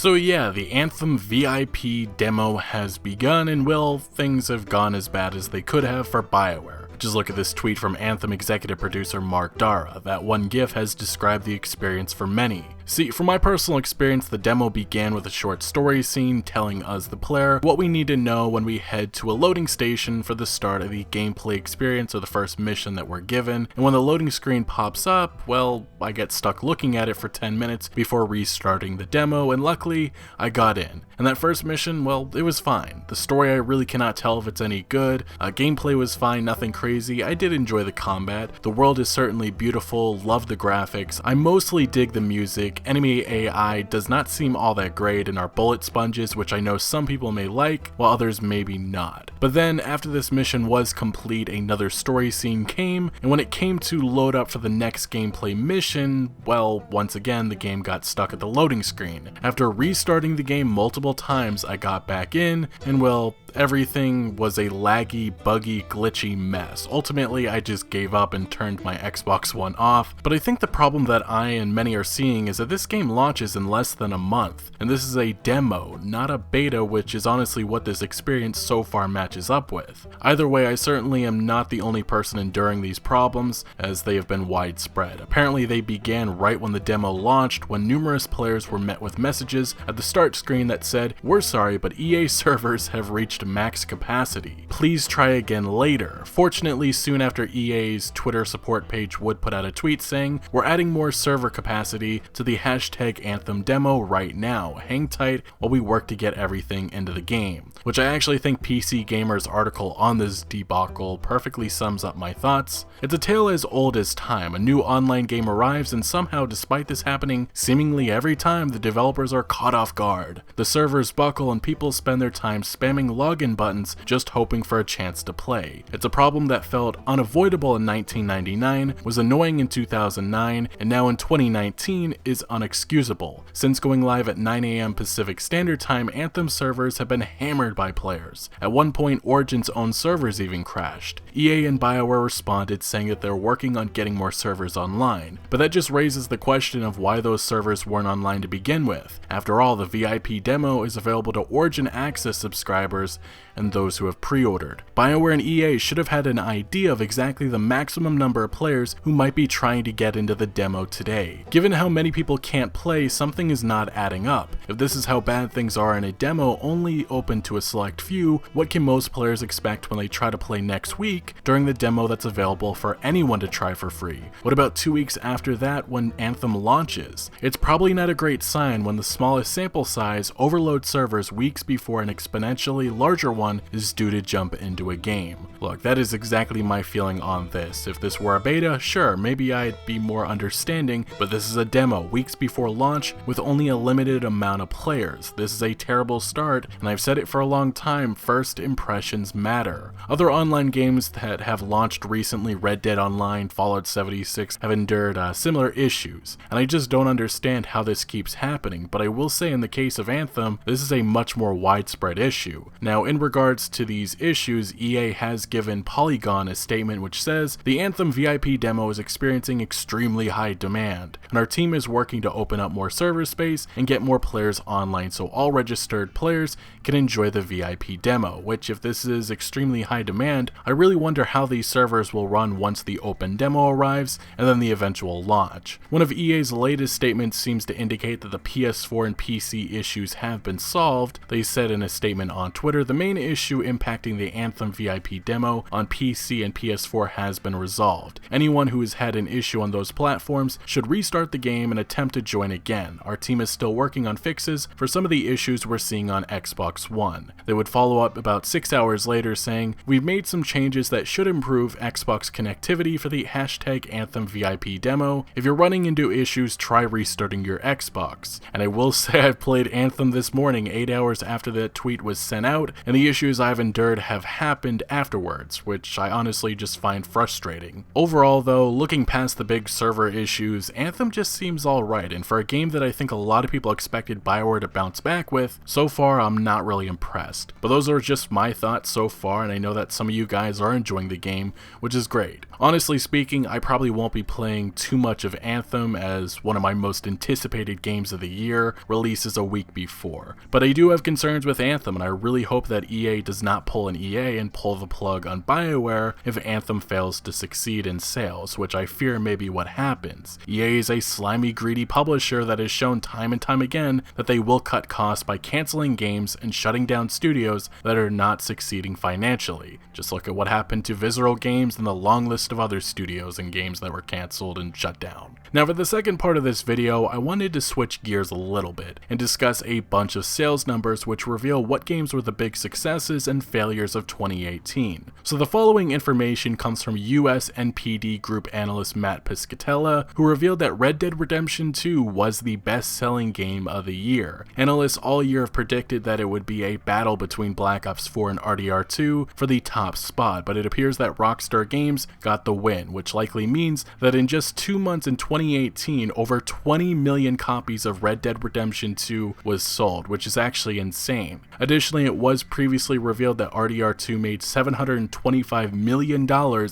So yeah, the Anthem VIP demo has begun, and well, things have gone as bad as they could have for BioWare. Just look at this tweet from Anthem executive producer Mark Dara. That one GIF has described the experience for many. See, from my personal experience, the demo began with a short story scene telling us, the player, what we need to know when we head to a loading station for the start of the gameplay experience or the first mission that we're given. And when the loading screen pops up, well, I get stuck looking at it for 10 minutes before restarting the demo, and luckily, I got in. And that first mission, well, it was fine. The story, I really cannot tell if it's any good. Gameplay was fine, nothing crazy. I did enjoy the combat. The world is certainly beautiful, love the graphics. I mostly dig the music. Enemy AI does not seem all that great and are bullet sponges, which I know some people may like, while others maybe not. But then, after this mission was complete, another story scene came, and when it came to load up for the next gameplay mission, well, once again, the game got stuck at the loading screen. After restarting the game multiple times, I got back in, and well, everything was a laggy, buggy, glitchy mess. Ultimately, I just gave up and turned my Xbox One off, but I think the problem that I and many are seeing is that this game launches in less than a month, and this is a demo, not a beta, which is honestly what this experience so far matches up with. Either way, I certainly am not the only person enduring these problems, as they have been widespread. Apparently, they began right when the demo launched, when numerous players were met with messages at the start screen that said, "We're sorry, but EA servers have reached max capacity. Please try again later." Fortunately, soon after, EA's Twitter support page would put out a tweet saying, "We're adding more server capacity to the hashtag Anthem demo right now. Hang tight while we work to get everything into the game." Which I actually think PC Gamer's article on this debacle perfectly sums up my thoughts. It's a tale as old as time. A new online game arrives, and somehow, despite this happening seemingly every time, the developers are caught off guard. The servers buckle and people spend their time spamming login buttons just hoping for a chance to play. It's a problem that felt unavoidable in 1999, was annoying in 2009, and now in 2019 is unexcusable. Since going live at 9 AM Pacific Standard Time, Anthem servers have been hammered by players. At one point, Origin's own servers even crashed. EA and BioWare responded saying that they're working on getting more servers online, but that just raises the question of why those servers weren't online to begin with. After all, the VIP demo is available to Origin Access subscribers and those who have pre-ordered. BioWare and EA should have had an idea of exactly the maximum number of players who might be trying to get into the demo today. Given how many people can't play, something is not adding up. If this is how bad things are in a demo only open to a select few, what can most players expect when they try to play next week during the demo that's available for anyone to try for free? What about 2 weeks after that when Anthem launches? It's probably not a great sign when the smallest sample size overloads servers weeks before an exponentially larger one is due to jump into a game. Look, that is exactly my feeling on this. If this were a beta, sure, maybe I'd be more understanding, but this is a demo weeks before launch with only a limited amount of players. This is a terrible start, and I've said it for a long time, first impressions matter. Other online games that have launched recently, Red Dead Online, Fallout 76, have endured similar issues, and I just don't understand how this keeps happening, but I will say in the case of Anthem, this is a much more widespread issue. Now, in regards to these issues, EA has given Polygon a statement which says, "The Anthem VIP demo is experiencing extremely high demand, and our team is working to open up more server space and get more players online so all registered players can enjoy the VIP demo," which, if this is extremely high demand, I really wonder how these servers will run once the open demo arrives and then the eventual launch. One of EA's latest statements seems to indicate that the PS4 and PC issues have been solved. They said in a statement on Twitter, "The main issue impacting the Anthem VIP demo on PC and PS4 has been resolved. Anyone who has had an issue on those platforms should restart the game and attempt to join again. Our team is still working on fixes for some of the issues we're seeing on Xbox One." They would follow up about 6 hours later saying, "We've made some changes that should improve Xbox connectivity for the hashtag Anthem VIP demo. If you're running into issues, try restarting your Xbox." And I will say I've played Anthem this morning 8 hours after that tweet was sent out, out, and the issues I've endured have happened afterwards, which I honestly just find frustrating. Overall though, looking past the big server issues, Anthem just seems alright, and for a game that I think a lot of people expected BioWare to bounce back with, so far I'm not really impressed. But those are just my thoughts so far, and I know that some of you guys are enjoying the game, which is great. Honestly speaking, I probably won't be playing too much of Anthem, as one of my most anticipated games of the year releases a week before. But I do have concerns with Anthem, and I really hope that EA does not pull an EA and pull the plug on BioWare if Anthem fails to succeed in sales, which I fear may be what happens. EA is a slimy, greedy publisher that has shown time and time again that they will cut costs by canceling games and shutting down studios that are not succeeding financially. Just look at what happened to Visceral Games and the long list of other studios and games that were cancelled and shut down. Now for the second part of this video, I wanted to switch gears a little bit and discuss a bunch of sales numbers which reveal what games were the big successes and failures of 2018. So the following information comes from US NPD Group analyst Matt Piscatella, who revealed that Red Dead Redemption 2 was the best-selling game of the year. Analysts all year have predicted that it would be a battle between Black Ops 4 and RDR2 for the top spot, but it appears that Rockstar Games got the win, which likely means that in just 2 months in 2018, over 20 million copies of Red Dead Redemption 2 was sold, which is actually insane. Additionally, it was previously revealed that RDR2 made $725 million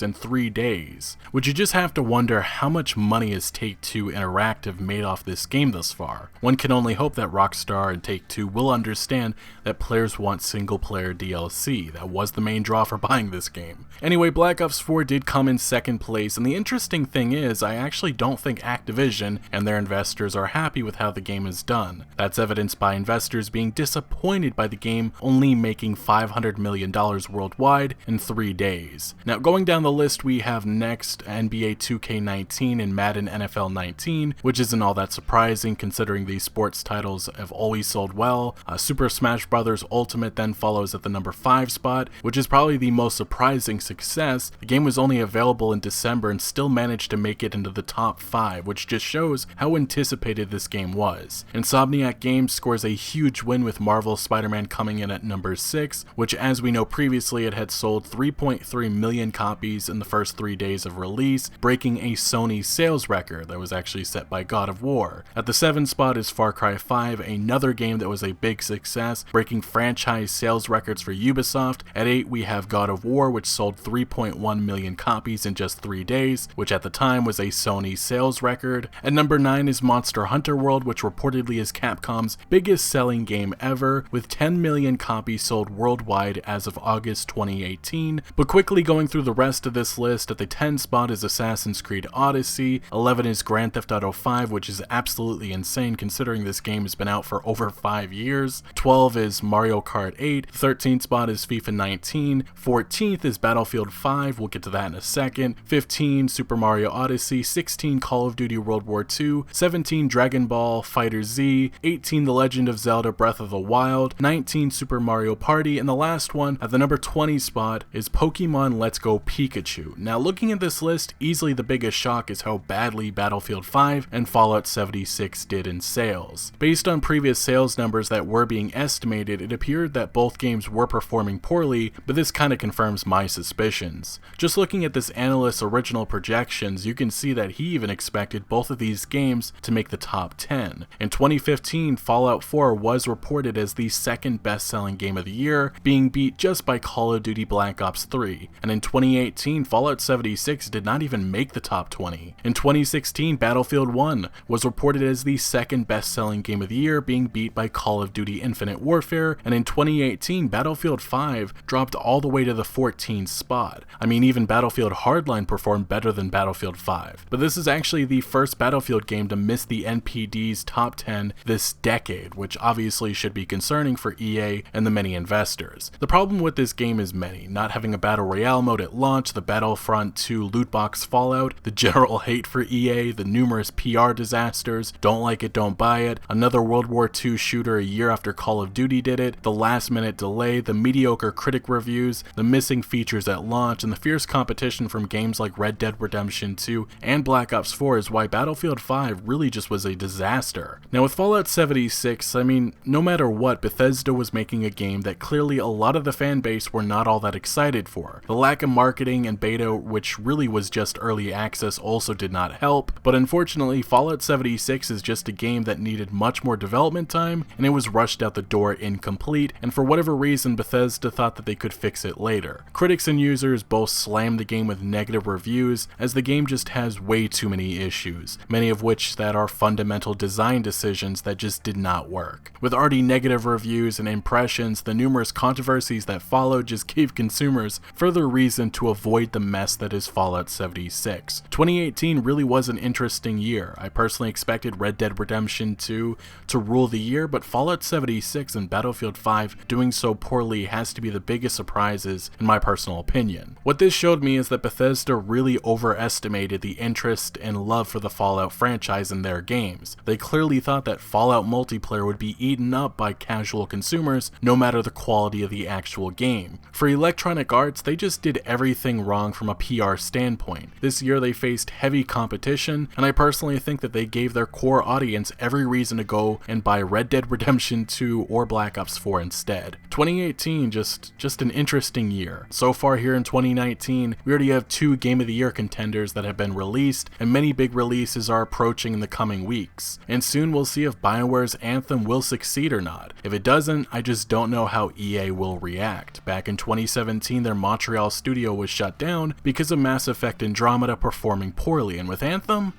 in 3 days, which you just have to wonder how much money has Take-Two Interactive made off this game thus far. One can only hope that Rockstar and Take-Two will understand that players want single-player DLC. That was the main draw for buying this game. Anyway, Black Ops 4 did come in second place, and the interesting thing is, I actually don't think Activision and their investors are happy with how the game is done. That's evidenced by investors being disappointed by the game only making $500 million worldwide in 3 days. Now going down the list, we have next NBA 2K19 and Madden NFL 19, which isn't all that surprising considering these sports titles have always sold well. Super Smash Bros. Ultimate then follows at the number 5 spot, which is probably the most surprising success. The game was only available in December and still managed to make it into the top 5, which just shows how anticipated this game was. Insomniac Games scores a huge win with Marvel's Spider-Man coming in at number 6, which as we know previously it had sold 3.3 million copies in the first 3 days of release, breaking a Sony sales record that was actually set by God of War. At the 7th spot is Far Cry 5, another game that was a big success, breaking franchise sales records for Ubisoft. At 8 we have God of War, which sold 3.1 million copies in just 3 days, which at the time was a Sony sales record. At number 9 is Monster Hunter World, which reportedly is Capcom's biggest selling game ever, with 10 million copies sold worldwide as of August 2018. But quickly going through the rest of this list, at the 10th spot is Assassin's Creed Odyssey, 11 is Grand Theft Auto 5, which is absolutely insane considering this game has been out for over 5 years, 12 is Mario Kart 8, 13th spot is FIFA 19, 14th is Battlefield 5, we'll get to that in a second, 15 Super Mario Odyssey, 16 Call of Duty World War II, 17 Dragon Ball Fighter Z, 18 The Legend of Zelda Breath of the Wild, 19 Super Mario Party, and the last one at the number 20 spot is Pokemon Let's Go Pikachu. Now looking at this list, easily the biggest shock is how badly Battlefield 5 and Fallout 76 did in sales. Based on previous sales numbers that were being estimated, it appeared that both games were performing poorly, but this kinda confirms my suspicions. Just looking at this analyst's original projections, you can see that he even expected both of these games to make the top 10. In 2015, Fallout 4 was reported as the second best-selling game of the year, being beat just by Call of Duty Black Ops 3. And in 2018, Fallout 76 did not even make the top 20. In 2016, Battlefield 1 was reported as the second best-selling game of the year, being beat by Call of Duty Infinite Warfare. And in 2018, Battlefield 5 dropped all the way to the 14th spot. I mean, even Battlefield Hardline performed better than Battlefield 5. But this is actually the first Battlefield game to miss the NPD's top 10 this decade, which obviously should be concerning for EA and the many investors. The problem with this game is many, not having a battle royale mode at launch, the Battlefront 2 loot box fallout, the general hate for EA, the numerous PR disasters, don't like it, don't buy it, another World War II shooter a year after Call of Duty did it, the last minute delay, the mediocre critic reviews, the missing features at launch, and the fierce competition from games like Red Dead Redemption 2 and Black Ops 4 is why Battlefield 5 really just was a disaster. Now with Fallout 76, I mean, no matter what, Bethesda was making a game game that clearly a lot of the fan base were not all that excited for. The lack of marketing and beta, which really was just early access, also did not help, but unfortunately Fallout 76 is just a game that needed much more development time, and it was rushed out the door incomplete, and for whatever reason Bethesda thought that they could fix it later. Critics and users both slammed the game with negative reviews, as the game just has way too many issues, many of which that are fundamental design decisions that just did not work. With already negative reviews and impressions, the numerous controversies that followed just gave consumers further reason to avoid the mess that is Fallout 76. 2018 really was an interesting year. I personally expected Red Dead Redemption 2 to rule the year, but Fallout 76 and Battlefield 5 doing so poorly has to be the biggest surprises in my personal opinion. What this showed me is that Bethesda really overestimated the interest and love for the Fallout franchise in their games. They clearly thought that Fallout multiplayer would be eaten up by casual consumers no matter the quality of the actual game. For Electronic Arts, they just did everything wrong from a PR standpoint. This year they faced heavy competition, and I personally think that they gave their core audience every reason to go and buy Red Dead Redemption 2 or Black Ops 4 instead. 2018, just an interesting year. So far here in 2019, we already have 2 Game of the Year contenders that have been released, and many big releases are approaching in the coming weeks. And soon we'll see if BioWare's Anthem will succeed or not. If it doesn't, I just don't know how EA will react. Back in 2017, their Montreal studio was shut down because of Mass Effect Andromeda performing poorly, and with Anthem,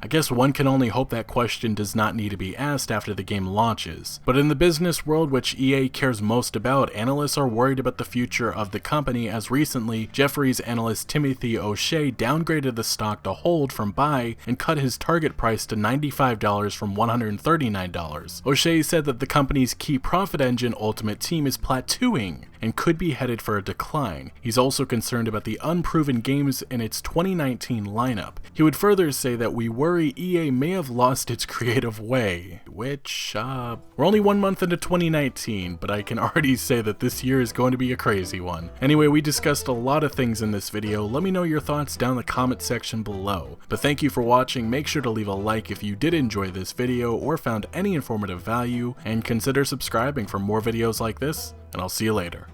I guess one can only hope that question does not need to be asked after the game launches. But in the business world, which EA cares most about, analysts are worried about the future of the company, as recently, Jefferies analyst Timothy O'Shea downgraded the stock to hold from buy and cut his target price to $95 from $139. O'Shea said that the company's key profit engine, Ultimate Team, is plateauing and could be headed for a decline. He's also concerned about the unproven games in its 2019 lineup. He would further say that we worry EA may have lost its creative way, which, we're only 1 month into 2019, but I can already say that this year is going to be a crazy one. Anyway, we discussed a lot of things in this video. Let me know your thoughts down in the comment section below. But thank you for watching. Make sure to leave a like if you did enjoy this video or found any informative value, and consider subscribing for more videos like this, and I'll see you later.